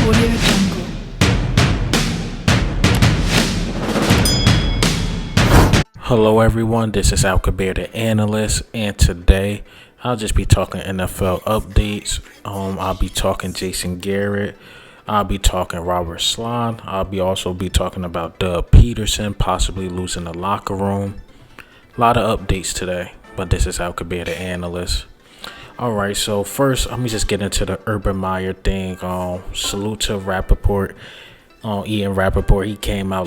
Audio Jungle. Hello everyone, this is Al Kabir, the analyst, and today I'll just be talking NFL updates. I'll be talking Jason Garrett. I'll be talking Robert Saleh. I'll also be talking about Doug Pederson possibly losing the locker room. A lot of updates today, but this is Al Kabir, the analyst. Alright, so first, let me just get into the Urban Meyer thing. Salute to Rappaport. Ian Rappaport, he came out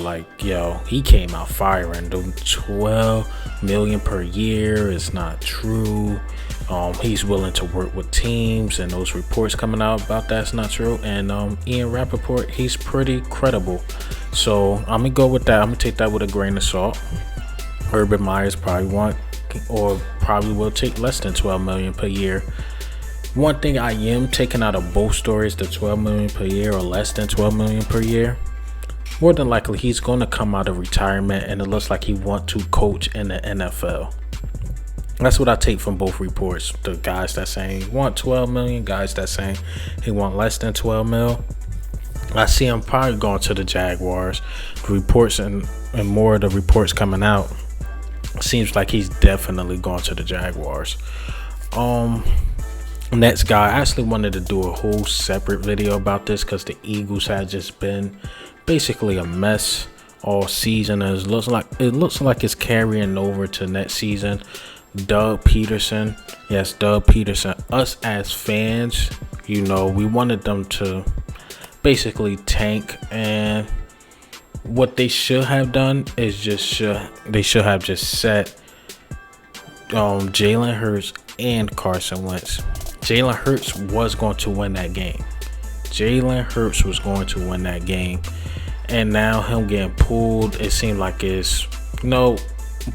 firing. The $12 million per year is not true. He's willing to work with teams, and those reports coming out about that's not true. And Ian Rappaport, he's pretty credible. So I'm gonna go with that. I'm gonna take that with a grain of salt. Urban Meyer's probably will take less than $12 million per year. One thing I am taking out of both stories, the $12 million per year or less than $12 million per year, more than likely he's going to come out of retirement, and it looks like he wants to coach in the NFL. That's what I take from both reports. The guys that saying he want $12 million, guys that saying he want less than $12 million. I see him probably going to the Jaguars. The reports and more of the reports coming out, seems like he's definitely going to the Jaguars. Next guy, I actually wanted to do a whole separate video about this because the Eagles had just been basically a mess all season. And it looks like it's carrying over to next season. Doug Pederson, us as fans, we wanted them to basically tank, and what they should have done is they should have just set Jalen Hurts and Carson Wentz. Jalen Hurts was going to win that game. And now him getting pulled, it seemed like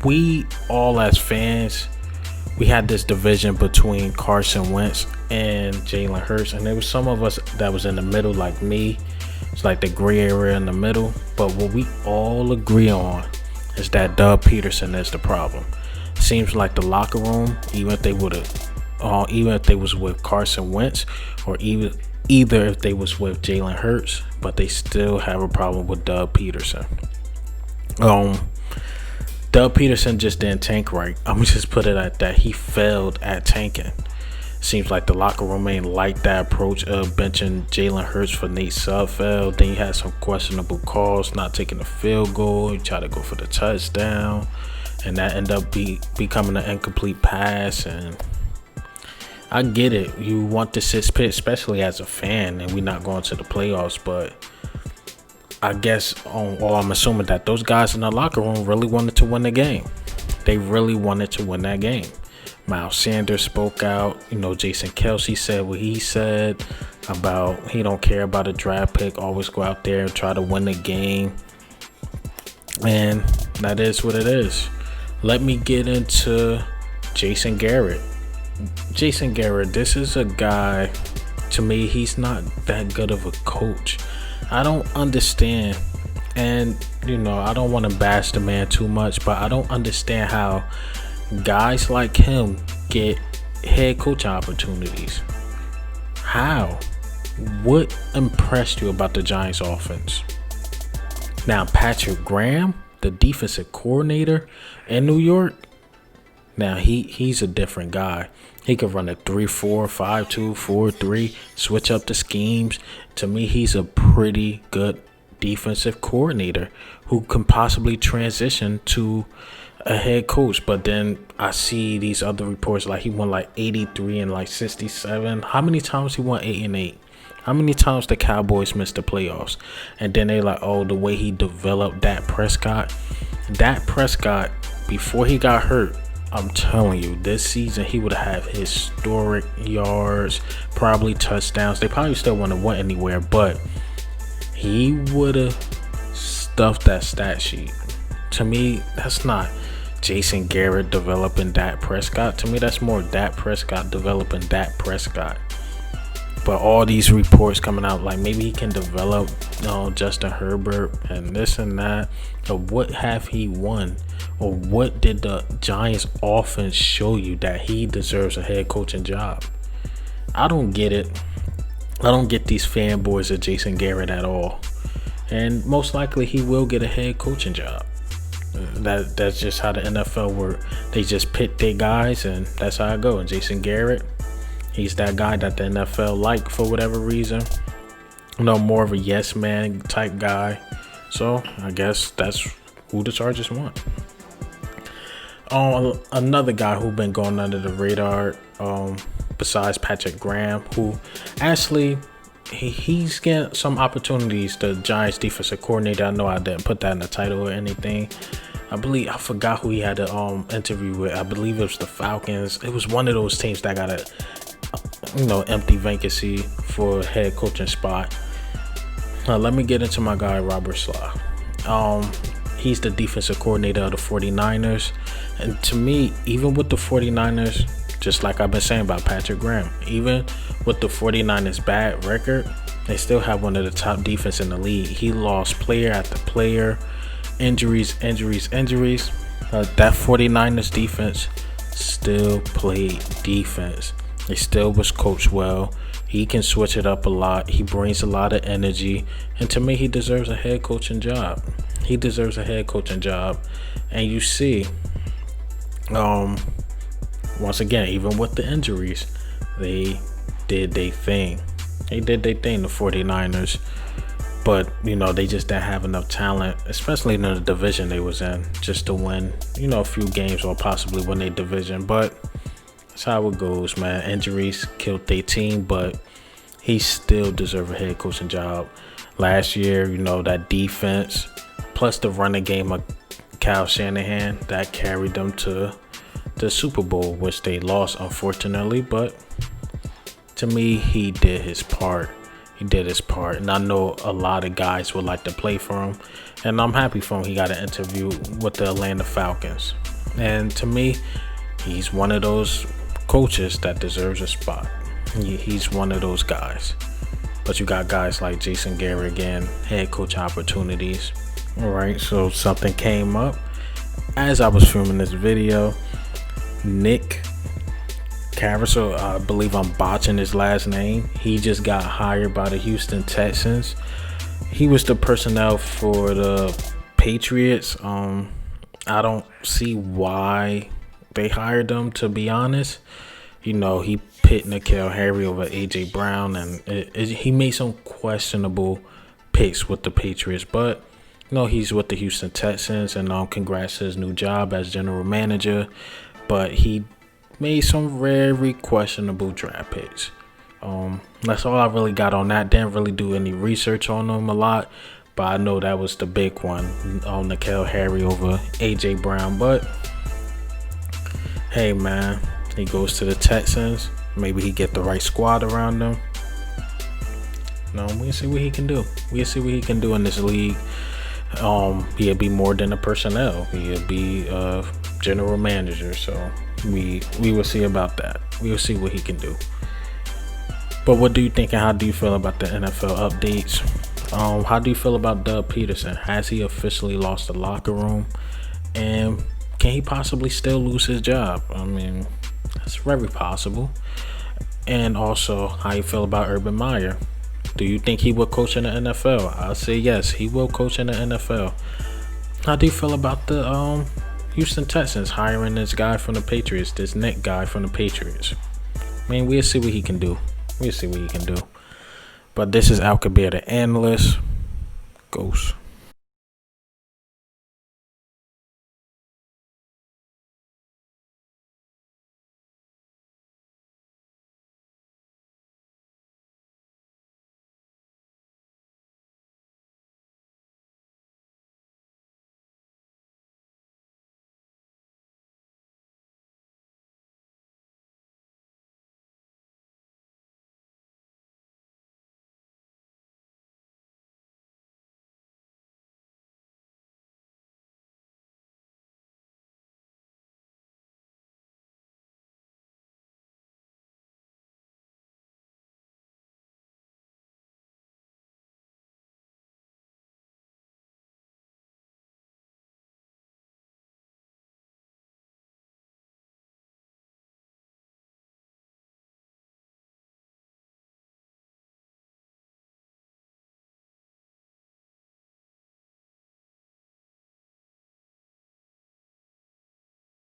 we all as fans, we had this division between Carson Wentz and Jalen Hurts, and there was some of us that was in the middle, like me. It's like the gray area in the middle. But what we all agree on is that Doug Pederson is the problem. Seems like the locker room, even if they was with Carson Wentz, or either if they was with Jalen Hurts, but they still have a problem with Doug Pederson. Doug Pederson just didn't tank right. I'm gonna just put it at that. He failed at tanking. Seems like the locker room ain't like that approach of benching Jalen Hurts for Nate Sudfeld. Then you had some questionable calls, not taking the field goal. You try to go for the touchdown, and that ended up becoming an incomplete pass. And I get it. You want to sit pit, especially as a fan, and we're not going to the playoffs. But I guess, I'm assuming that those guys in the locker room really wanted to win the game. They really wanted to win that game. Miles Sanders spoke out. Jason Kelce said what he said about he don't care about a draft pick. Always go out there and try to win the game. And that is what it is. Let me get into Jason Garrett. Jason Garrett, this is a guy, to me, he's not that good of a coach. I don't understand. And, I don't want to bash the man too much, but I don't understand how guys like him get head coach opportunities. How? What impressed you about the Giants offense? Now, Patrick Graham, the defensive coordinator in New York, now he's a different guy. He could run a 3-4, 5-2, 4-3, switch up the schemes. To me, he's a pretty good defensive coordinator who can possibly transition to a head coach. But then I see these other reports like he won like 83 and like 67. How many times he won 8-8? How many times the Cowboys missed the playoffs? And then they like, the way he developed Dak Prescott, before he got hurt, I'm telling you, this season he would have historic yards, probably touchdowns. They probably still wouldn't have went anywhere, but he would have stuffed that stat sheet. To me, that's not Jason Garrett developing Dak Prescott. To me, that's more Dak Prescott developing Dak Prescott. But all these reports coming out, like maybe he can develop Justin Herbert and this and that. Or what have he won? Or what did the Giants offense show you that he deserves a head coaching job? I don't get it. I don't get these fanboys of Jason Garrett at all. And most likely he will get a head coaching job. That's just how the NFL work. They just pick their guys, and that's how it goes. And Jason Garrett, he's that guy that the NFL like for whatever reason. More of a yes man type guy. So I guess that's who the Chargers want. Another guy who been going under the radar, besides Patrick Graham, who actually he's getting some opportunities. The Giants defensive coordinator. I know I didn't put that in the title or anything. I forgot who he had an interview with. I believe it was the Falcons. It was one of those teams that got a empty vacancy for a head coaching spot. Let me get into my guy Robert Saleh. He's the defensive coordinator of the 49ers. And to me, even with the 49ers, just like I've been saying about Patrick Graham, even with the 49ers' bad record, they still have one of the top defense in the league. He lost player after player, injuries. That 49ers defense still played defense. He still was coached well. He can switch it up a lot. He brings a lot of energy. And to me, he deserves a head coaching job. And you see, once again, even with the injuries, they did their thing. The 49ers. But, they just didn't have enough talent, especially in the division they was in, just to win, a few games or possibly win their division. But that's how it goes, man. Injuries killed their team, but he still deserves a head coaching job. Last year, that defense, plus the running game of Kyle Shanahan, that carried them to the Super Bowl, which they lost, unfortunately. But to me, he did his part. And I know a lot of guys would like to play for him, and I'm happy for him. He got an interview with the Atlanta Falcons, and to me, he's one of those coaches that deserves a spot. He's one of those guys. But you got guys like Jason Garrett again, head coach opportunities. All right, so something came up as I was filming this video. Nick Caserio, I believe I'm botching his last name. He just got hired by the Houston Texans. He was the personnel for the Patriots. I don't see why they hired him, to be honest. He pit Nick Caserio over AJ Brown, and he made some questionable picks with the Patriots. But he's with the Houston Texans, and congrats to his new job as general manager. But he made some very questionable draft picks. That's all I really got on that. Didn't really do any research on them a lot, but I know that was the big one on N'Keal Harry over AJ Brown. But hey, man, he goes to the Texans. Maybe he get the right squad around him. We'll see what he can do. We'll see what he can do in this league. He'll be more than a personnel. He'll be a general manager. So we will see about that. We will see what he can do. But what do you think, and how do you feel about the NFL updates? How do you feel about Doug Pederson? Has he officially lost the locker room? And can he possibly still lose his job? I mean, that's very possible. And also, how you feel about Urban Meyer? Do you think he will coach in the NFL? I'll say yes, he will coach in the NFL. How do you feel about the Houston Texans hiring this guy from the Patriots, this Nick guy from the Patriots? I mean, we'll see what he can do. But this is Al Kabir, the analyst. Ghost.